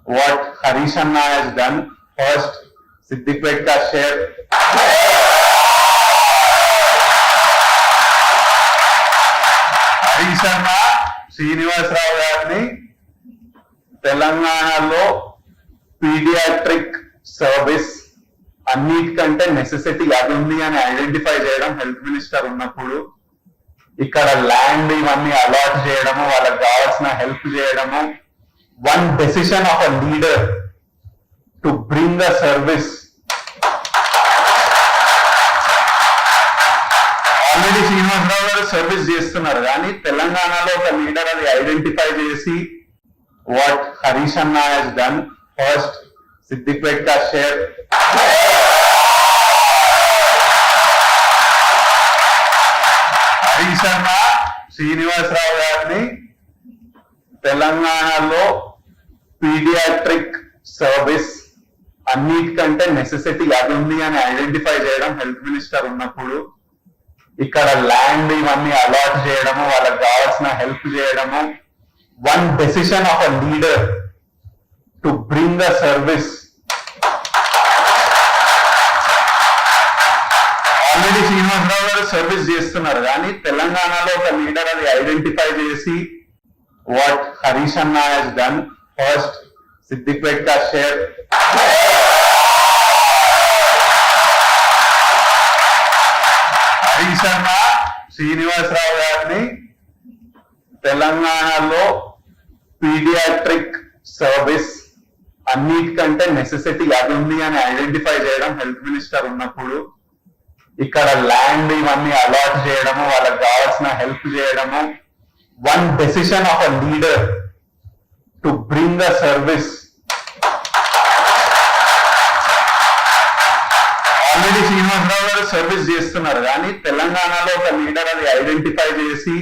what Harish Anna has done. First, Siddipet ka share. Harish అన్న శ్రీనివాసరావు గారిని తెలంగాణలో పీడియాట్రిక్ సర్వీస్ అన్నిటికంటే నెసెసిటీ అది ఉంది అని ఐడెంటిఫై చేయడం హెల్త్ మినిస్టర్ ఉన్నప్పుడు ఇక్కడ ల్యాండ్ ఇవన్నీ అలాట్ చేయడము వాళ్ళకి కావాల్సిన హెల్ప్ చేయడము one decision of a leader to bring a service already Srinivasa Rao గారు సర్వీస్ చేస్తున్నారు కానీ తెలంగాణలో ఒక లీడర్ అది ఐడెంటిఫై చేసి వాట్ హరీష్ అన్న హెస్ డన్ ఫస్ట్ సిద్దిపేట్ కా షేర్ హరీష్ అన్న శ్రీనివాసరావు గారిని తెలంగాణలో పీడియాట్రిక్ సర్వీస్ అన్నిటికంటే నెసెసిటీ అది ఉంది అని ఐడెంటిఫై చేయడం హెల్త్ మినిస్టర్ ఉన్నప్పుడు ఇక్కడ ల్యాండ్ ఇవన్నీ అలాట్ చేయడము వాళ్ళకి కావాల్సిన హెల్ప్ చేయడము one decision of a leader to bring a service already Srinivasa Rao గారు సర్వీస్ చేస్తున్నారు కానీ తెలంగాణలో ఒక లీడర్ అది ఐడెంటిఫై చేసి వాట్ హరీష్ అన్న హెస్ డన్ ఫస్ట్ సిద్దిపేట్ కా షేర్ హరీష్ అన్న శ్రీనివాసరావు గారిని తెలంగాణలో పీడియాట్రిక్ సర్వీస్ అన్నిటికంటే నెసెసిటీ అది ఉంది అని ఐడెంటిఫై చేయడం హెల్త్ మినిస్టర్ ఉన్నప్పుడు ఇక్కడ ల్యాండ్ ఇవన్నీ అలాట్ చేయడము వాళ్ళకి కావాల్సిన హెల్ప్ చేయడము one decision of a leader to bring a service already Srinivasa Rao గారు సర్వీస్ చేస్తున్నారు కానీ తెలంగాణలో ఒక లీడర్ అది ఐడెంటిఫై చేసి